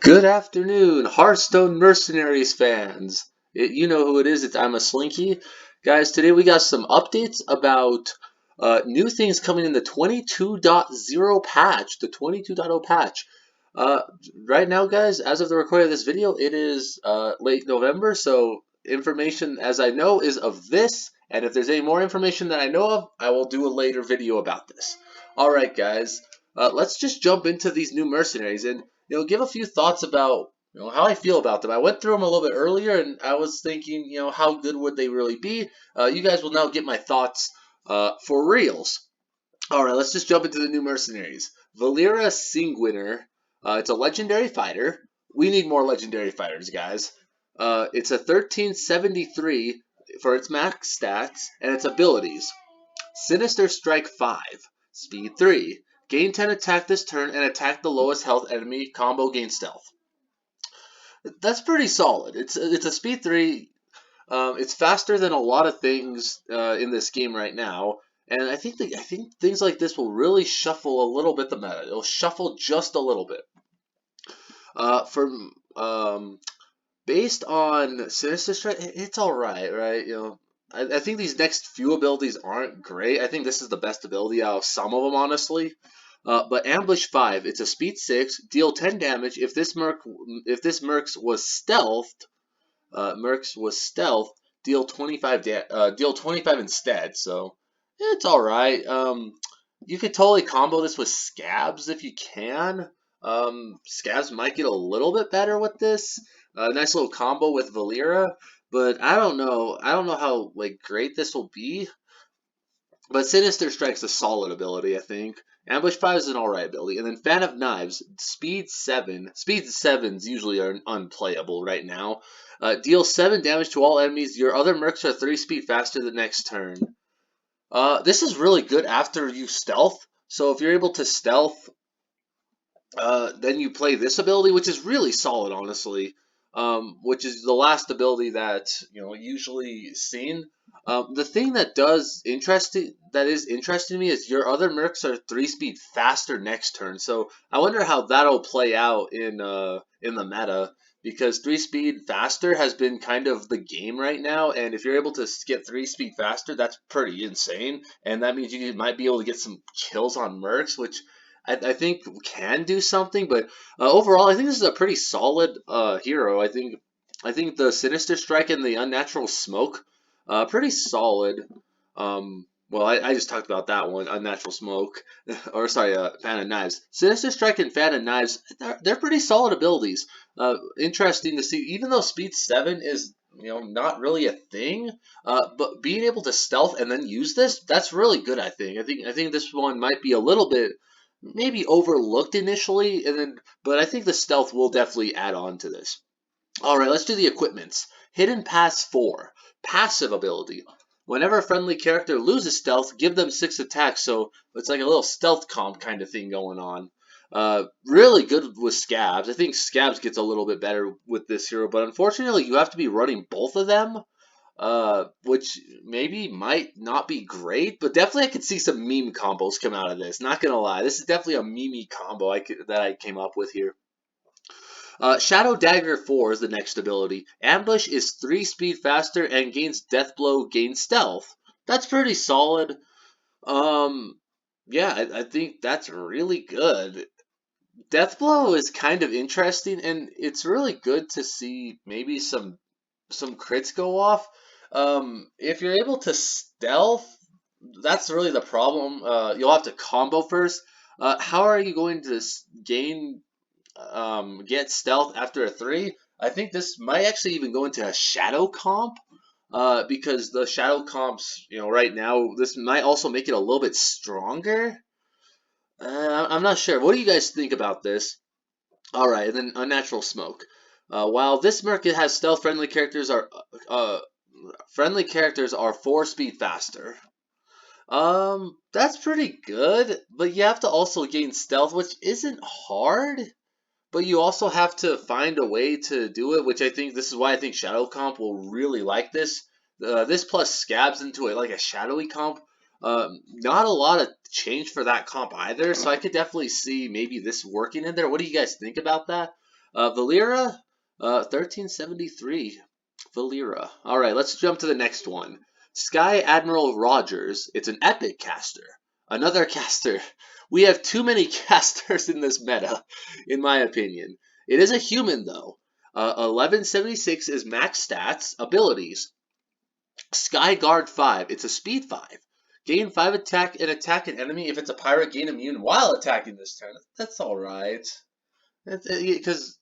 Good afternoon, Hearthstone Mercenaries fans. You know who it is. I'm a Slinky. Guys, today we got some updates about new things coming in the 22.0 patch. The 22.0 patch. Uh, right now, guys, as of the recording of this video, it is late November, so information as I know is of this. And if there's any more information that I know of, I will do a later video about this. Alright, guys, let's just jump into these new mercenaries and give a few thoughts about how I feel about them. I went through them a little bit earlier, and I was thinking, how good would they really be? You guys will now get my thoughts for reals. All right, let's just jump into the new mercenaries. Valeera Singh. It's a legendary fighter. We need more legendary fighters, guys. It's a 1373 for its max stats and its abilities. Sinister Strike 5, Speed 3. Gain 10 attack this turn and attack the lowest health enemy. Combo gain stealth. That's pretty solid. It's a Speed 3. It's faster than a lot of things in this game right now. And I think things like this will really shuffle a little bit the meta. It'll shuffle just a little bit. Based on Sinister Strike, it's all right, right? I think these next few abilities aren't great. I think this is the best ability out of some of them, honestly. But Ambush 5, it's a speed 6, deal 10 damage. If this Mercs was stealth, deal 25 deal 25 instead. So it's all right. You could totally combo this with Scabs if you can. Scabs might get a little bit better with this. Nice little combo with Valeera, but I don't know. I don't know how great this will be. But Sinister Strike's a solid ability, I think. Ambush 5 is an alright ability. And then Fan of Knives, Speed 7. Speed 7s usually are unplayable right now. Deal 7 damage to all enemies. Your other mercs are 3 speed faster the next turn. This is really good after you stealth. So if you're able to stealth, then you play this ability, which is really solid, honestly. Which is the last ability that usually seen. The thing that is interesting to me is your other mercs are 3 speed faster next turn. So I wonder how that'll play out in the meta, because 3 speed faster has been kind of the game right now, and if you're able to get 3 speed faster, that's pretty insane, and that means you might be able to get some kills on mercs, which I think can do something. But overall, I think this is a pretty solid hero. I think the Sinister Strike and the Unnatural Smoke, pretty solid. Well, I just talked about that one, Unnatural Smoke, or sorry, Fan of Knives. Sinister Strike and Fan of Knives, they're pretty solid abilities. Interesting to see, even though Speed 7 is not really a thing, but being able to stealth and then use this, that's really good. I think this one might be a little bit maybe overlooked initially, but I think the stealth will definitely add on to this. All right, let's do the equipments. Hidden Pass 4, passive ability. Whenever a friendly character loses stealth, give them 6 attacks. So it's like a little stealth comp kind of thing going on. Really good with Scabs. I think Scabs gets a little bit better with this hero, but unfortunately you have to be running both of them. Which maybe might not be great, but definitely I could see some meme combos come out of this. Not gonna lie, this is definitely a meme combo that I came up with here. Shadow Dagger 4 is the next ability. Ambush is 3 speed faster and gains Death Blow, gains Stealth. That's pretty solid. Yeah, I think that's really good. Death Blow is kind of interesting, and it's really good to see maybe some crits go off. If you're able to stealth, that's really the problem. You'll have to combo first. How are you going to get stealth after a 3? I think this might actually even go into a shadow comp. Because the shadow comps, right now, this might also make it a little bit stronger. I'm not sure. What do you guys think about this? All right, and then Unnatural Smoke. While this merc has stealth, friendly characters are 4 speed faster. That's pretty good, but you have to also gain stealth, which isn't hard. But you also have to find a way to do it, which I think this is why I think Shadow Comp will really like this. This plus Scabs into it like a shadowy comp. Not a lot of change for that comp either, so I could definitely see maybe this working in there. What do you guys think about that? Valeera, 1373. Valeera. All right, let's jump to the next one. Sky Admiral Rogers. It's an epic caster. Another caster. We have too many casters in this meta, in my opinion. It is a human, though. 1176 is max stats, abilities. Sky Guard 5. It's a speed 5. Gain 5 attack and attack an enemy. If it's a pirate, gain immune while attacking this turn. That's alright. Because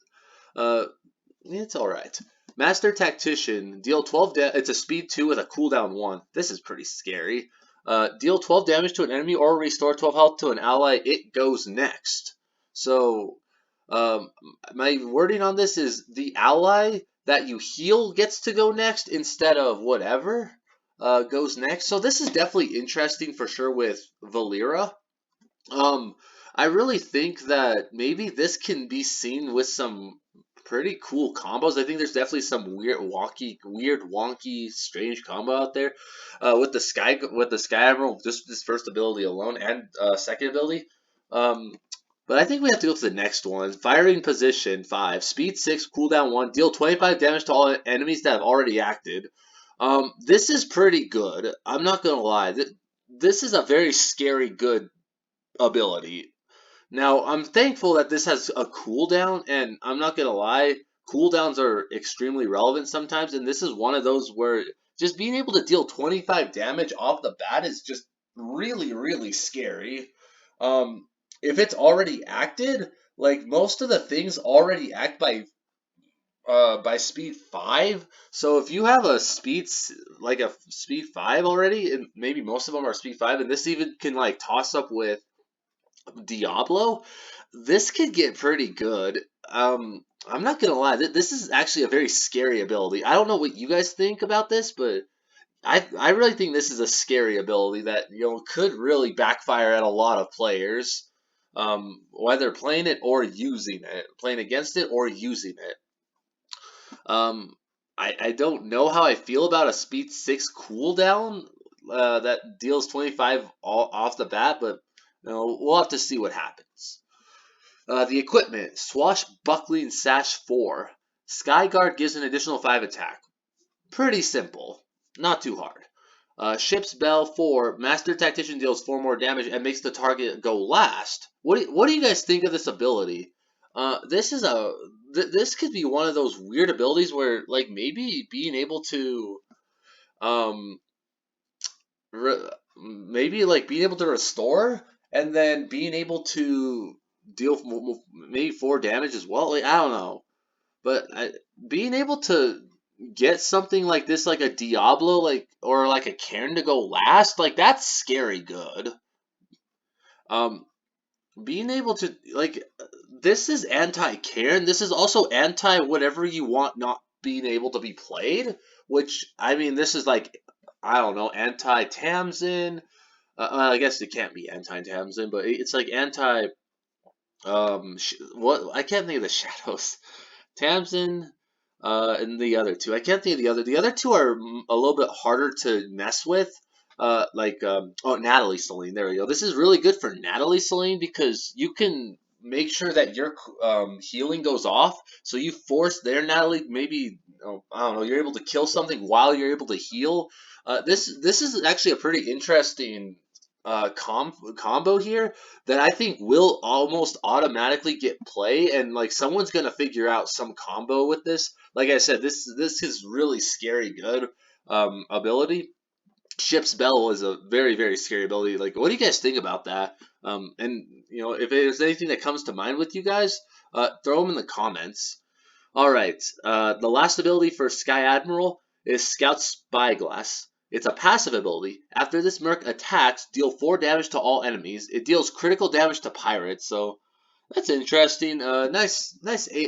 it's alright. Master Tactician, deal 12 it's a speed 2 with a cooldown 1. This is pretty scary. Deal 12 damage to an enemy or restore 12 health to an ally. It goes next. So, my wording on this is the ally that you heal gets to go next instead of whatever goes next. So this is definitely interesting for sure with Valeera. I really think that maybe this can be seen with some pretty cool combos. I think there's definitely some weird, wonky, strange combo out there with the Sky Admiral. Just this first ability alone and second ability. But I think we have to go to the next one. Firing Position 5, Speed 6, Cooldown 1, deal 25 damage to all enemies that have already acted. This is pretty good. I'm not gonna lie. This is a very scary good ability. Now, I'm thankful that this has a cooldown, and I'm not gonna lie, cooldowns are extremely relevant sometimes, and this is one of those where just being able to deal 25 damage off the bat is just really, really scary. If it's already acted, like most of the things already act by speed 5. So if you have a like a speed 5 already, and maybe most of them are speed 5, and this even can like toss up with Diablo, this could get pretty good. I'm not gonna lie, this is actually a very scary ability. I don't know what you guys think about this, but I really think this is a scary ability that could really backfire at a lot of players, whether playing it or using it, playing against it or using it. I don't know how I feel about a speed 6 cooldown that deals 25 off the bat, but we'll have to see what happens. The equipment, Swashbuckling Sash 4. Skyguard gives an additional 5 attack. Pretty simple. Not too hard. Ship's Bell 4. Master Tactician deals 4 more damage and makes the target go last. What do you guys think of this ability? This could be one of those weird abilities where, like, maybe being able to, maybe like being able to restore and then being able to deal maybe 4 damage as well. Like, I don't know, but being able to get something like this, like a Diablo, like or like a Cairn to go last, like that's scary good. Being able to like this is anti-Cairn. This is also anti whatever you want not being able to be played. Which I mean, this is like I don't know, anti-Tamsin. I guess it can't be anti-Tamsin, but it's like anti. What I can't think of the shadows. Tamsin, and the other two. I can't think of the other. The other two are a little bit harder to mess with. Natalie Celine. There we go. This is really good for Natalie Celine because you can make sure that your healing goes off. So you force their Natalie, maybe I don't know. You're able to kill something while you're able to heal. This is actually a pretty interesting combo here that I think will almost automatically get play, and like someone's gonna figure out some combo with this. Like I said, this is really scary good ability. Ship's Bell is a very, very scary ability. Like, what do you guys think about that? And if there's anything that comes to mind with you guys, throw them in the comments. All right, the last ability for Sky Admiral is Scout Spyglass. It's a passive ability. After this Merc attacks, deal 4 damage to all enemies. It deals critical damage to pirates, so that's interesting. Nice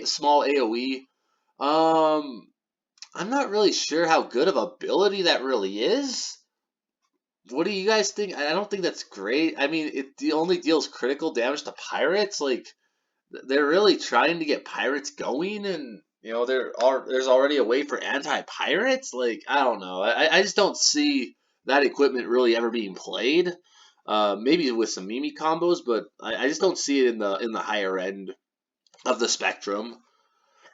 small AoE. I'm not really sure how good of ability that really is. What do you guys think? I don't think that's great. I mean, it only deals critical damage to pirates. Like, they're really trying to get pirates going, and there's already a way for anti-pirates. Like, I don't know. I just don't see that equipment really ever being played. Maybe with some Mimi combos, but I just don't see it in the higher end of the spectrum.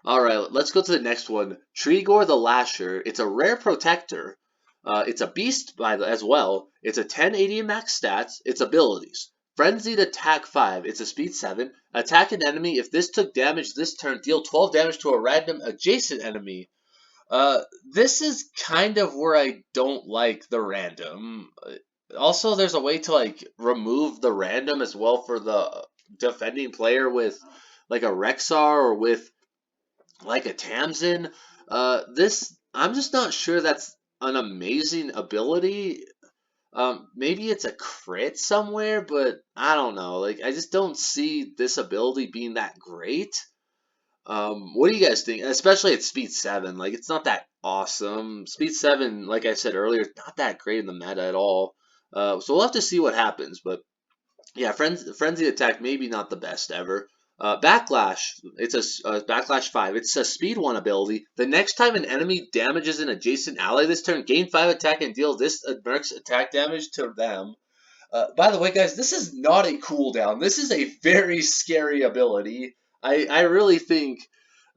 Alright, let's go to the next one. Trigor the Lasher. It's a rare protector. It's a beast as well. It's a 1080 max stats. Its abilities. Frenzied Attack 5. It's a speed 7. Attack an enemy. If this took damage this turn, deal 12 damage to a random adjacent enemy. This is kind of where I don't like the random. Also, there's a way to like remove the random as well for the defending player with like a Rexar or with like a Tamsin. This I'm just not sure that's an amazing ability. Maybe it's a crit somewhere, but I don't know. Like I just don't see this ability being that great. What do you guys think? Especially at speed 7, like it's not that awesome. Speed 7, like I said earlier, not that great in the meta at all. So we'll have to see what happens, but yeah, Frenzy Attack maybe not the best ever. Backlash, it's a Backlash 5. It's a speed 1 ability. The next time an enemy damages an adjacent ally this turn, gain 5 attack and deal this Mercs attack damage to them. By the way, guys, this is not a cooldown. This is a very scary ability. I really think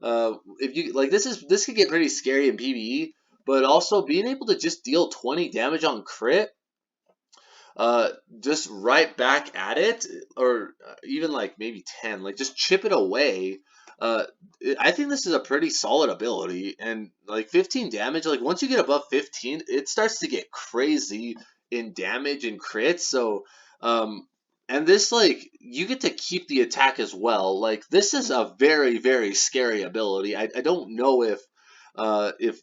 if you like this could get pretty scary in PvE, but also being able to just deal 20 damage on crit uh, just right back at it, or even like maybe 10, like just chip it away. Uh, I think this is a pretty solid ability, and like 15 damage, like once you get above 15, it starts to get crazy in damage and crits. So, and this like you get to keep the attack as well. Like this is a very very scary ability. I don't know if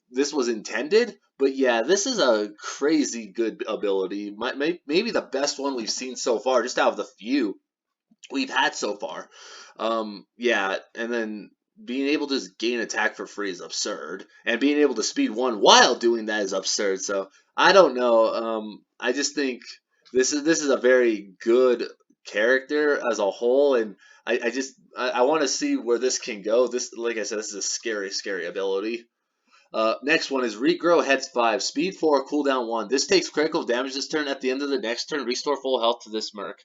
this was intended, but yeah, this is a crazy good ability. Maybe the best one we've seen so far, just out of the few we've had so far. Yeah, and then being able to just gain attack for free is absurd, and being able to speed 1 while doing that is absurd. So I don't know. I just think this is a very good character as a whole, and I want to see where this can go. This, like I said, this is a scary, scary ability. Next one is Regrow Heads 5, Speed 4, Cooldown 1. This takes critical damage this turn. At the end of the next turn, restore full health to this Merc.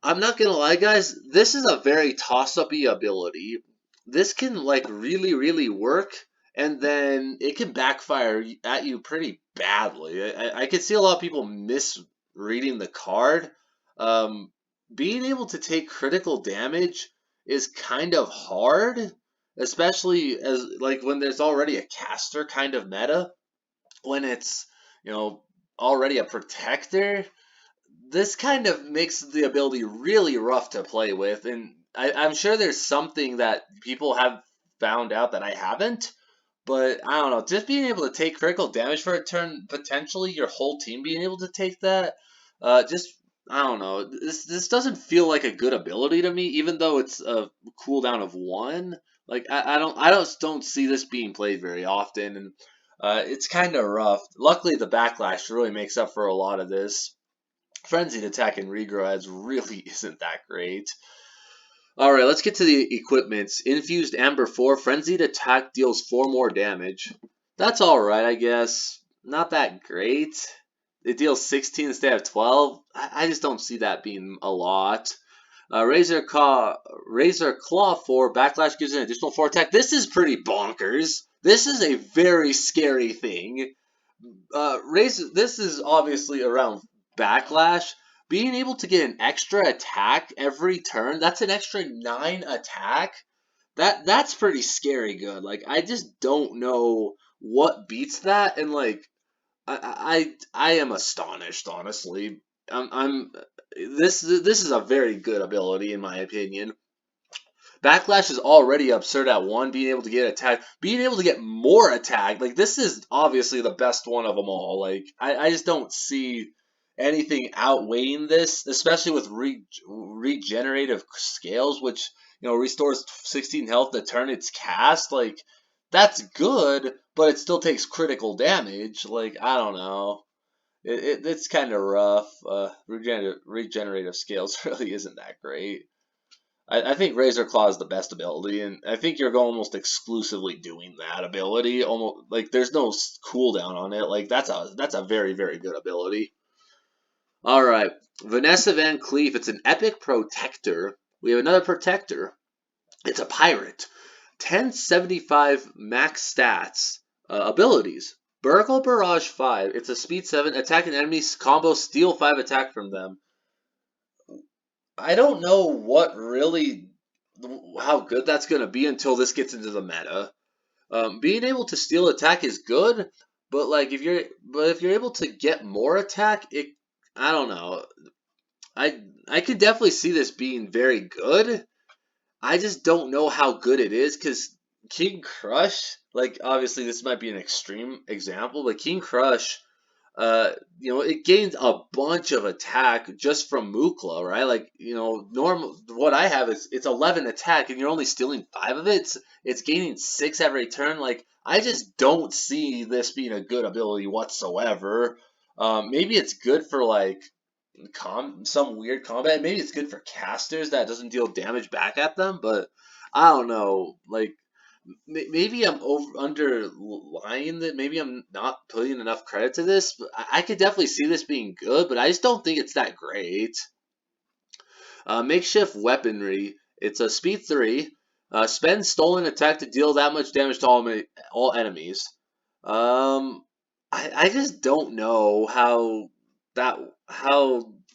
I'm not gonna lie, guys. This is a very toss-up-y ability. This can like really, really work, and then it can backfire at you pretty badly. I could see a lot of people misreading the card. Um, Being able to take critical damage is kind of hard, especially as like when there's already a caster kind of meta. When it's you know already a protector, this kind of makes the ability really rough to play with, and I'm sure there's something that people have found out that I haven't. But I don't know, just being able to take critical damage for a turn, potentially your whole team being able to take that, just I don't know. This doesn't feel like a good ability to me, even though it's a cooldown of 1. Like I don't see this being played very often, and it's kind of rough. Luckily, the backlash really makes up for a lot of this. Frenzied Attack and Regrow ads really isn't that great. Alright, let's get to the equipments. Infused Amber 4, Frenzied Attack deals 4 more damage. That's alright, I guess. Not that great. It deals 16 instead of 12. I just don't see that being a lot. Razor Claw 4, Backlash gives an additional 4 attack. This is pretty bonkers. This is a very scary thing. This is obviously around backlash. Being able to get an extra attack every turn, that's an extra 9 attack. That's pretty scary good. Like I just don't know what beats that, and like I am astonished, honestly. This is a very good ability in my opinion. Backlash is already absurd at 1, being able to get attack, being able to get more attack. Like this is obviously the best one of them all. Like I just don't see anything outweighing this, especially with regenerative scales, which restores 16 health the turn it's cast. Like that's good, but it still takes critical damage. Like I don't know. It's kind of rough. Regenerative scales really isn't that great. I think Razor Claw is the best ability, and I think you're almost exclusively doing that ability. Almost like there's no cooldown on it. Like that's a very very good ability. All right, Vanessa Van Cleef. It's an epic protector. We have another protector. It's a pirate. 1075 max stats abilities. Burgle Barrage 5. It's a speed 7. Attack an enemy combo, steal 5 attack from them. I don't know what really how good that's going to be until this gets into the meta. Being able to steal attack is good, but like if you're able to get more attack, it I don't know. I could definitely see this being very good. I just don't know how good it is because King Crush, like obviously this might be an extreme example, but King Crush, it gains a bunch of attack just from Mukla, right? Like, normal what I have is it's 11 attack and you're only stealing 5 of it. It's gaining 6 every turn. Like, I just don't see this being a good ability whatsoever. Maybe it's good for like some weird combat. Maybe it's good for casters that doesn't deal damage back at them, but I don't know. Like maybe I'm underlying that. Maybe I'm not putting enough credit to this. But I could definitely see this being good, but I just don't think it's that great. Makeshift weaponry. It's a speed 3. Spend stolen attack to deal that much damage to all enemies. Um, I just don't know how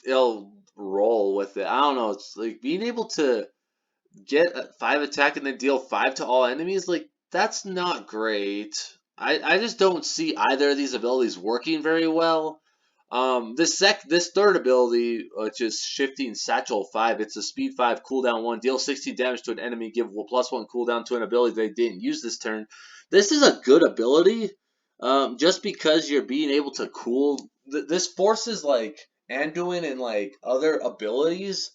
it'll roll with it. I don't know. It's like being able to get a 5 attack and then deal 5 to all enemies. Like that's not great. I just don't see either of these abilities working very well. This third ability, which is shifting satchel 5, it's a speed 5 cooldown 1, deal 16 damage to an enemy, give +1 cooldown to an ability they didn't use this turn. This is a good ability, just because you're being able to this forces like Anduin and like other abilities,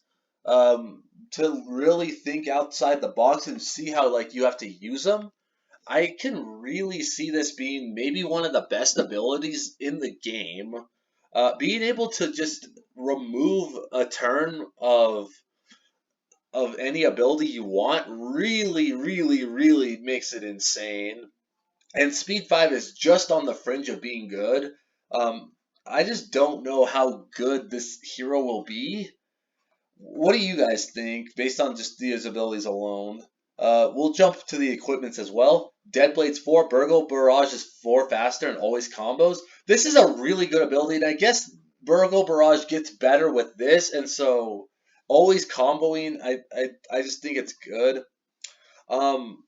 to really think outside the box and see how like you have to use them. I can really see this being maybe one of the best abilities in the game. Being able to just remove a turn of any ability you want really, really, really makes it insane. And Speed 5 is just on the fringe of being good. Um, I just don't know how good this hero will be. What do you guys think based on just these abilities alone? We'll jump to the equipments as well. Deadblade's 4, Burgle Barrage is 4 faster and always combos. This is a really good ability, and I guess Burgle Barrage gets better with this, and so always comboing, I just think it's good. Um,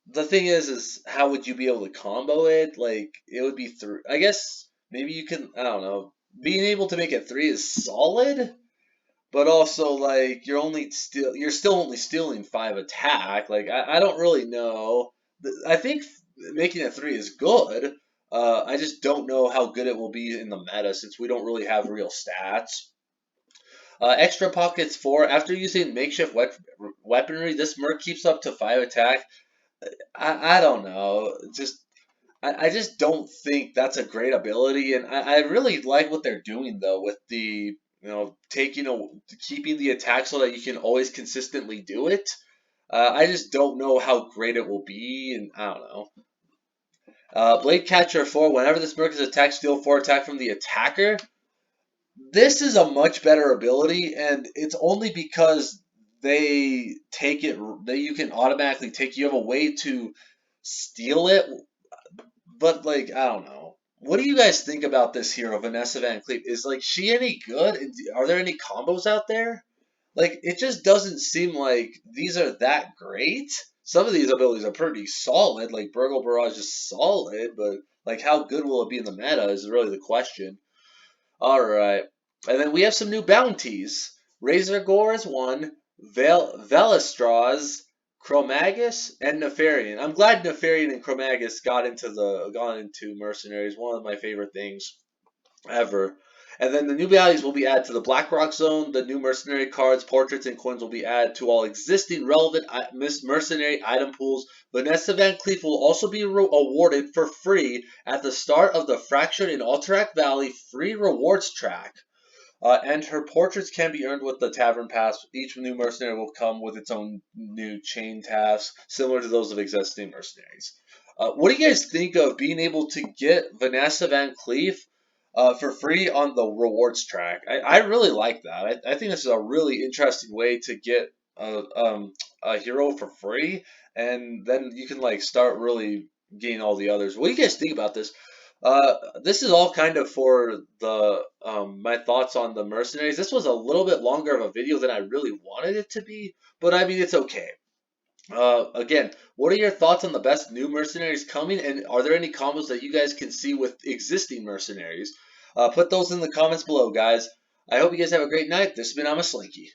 the thing is how would you be able to combo it? Like, it would be through, I guess maybe you can, I don't know. Being able to make it 3 is solid, but also like you're still only stealing 5 attack. Like I don't really know. I think making it 3 is good. I just don't know how good it will be in the meta since we don't really have real stats. Extra pockets 4. After using makeshift weaponry, this merc keeps up to 5 attack. I don't know. I just don't think that's a great ability, and I really like what they're doing though with the keeping the attack so that you can always consistently do it. I just don't know how great it will be, and I don't know. Blade Catcher 4. Whenever this merc is attacked, steal 4 attack from the attacker. This is a much better ability, and it's only because they take it. You can automatically take. You have a way to steal it, but like I don't know. What do you guys think about this hero, Vanessa Van Cleef? Is like she any good? Are there any combos out there? Like it just doesn't seem like these are that great. Some of these abilities are pretty solid. Like Burgle Barrage is solid, but like how good will it be in the meta is really the question. All right, and then we have some new bounties. Razor Gore is one. Velestraz, Chromagus, and Nefarian. I'm glad Nefarian and Chromagus got into Mercenaries. One of my favorite things ever. And then the new bounties will be added to the Blackrock Zone. The new mercenary cards, portraits, and coins will be added to all existing relevant mercenary item pools. Vanessa Van Cleef will also be awarded for free at the start of the Fractured in Alterac Valley free rewards track. And her portraits can be earned with the Tavern Pass. Each new mercenary will come with its own new chain tasks, similar to those of existing mercenaries. What do you guys think of being able to get Vanessa Van Cleef for free on the rewards track? I really like that. I think this is a really interesting way to get a hero for free, and then you can like start really getting all the others. What do you guys think about this? This is all kind of for the my thoughts on the mercenaries. This was a little bit longer of a video than I really wanted it to be, but I mean it's okay. Again, what are your thoughts on the best new mercenaries coming, and are there any combos that you guys can see with existing mercenaries? Put those in the comments below, guys. I hope you guys have a great night. This has been I'm a Slinky.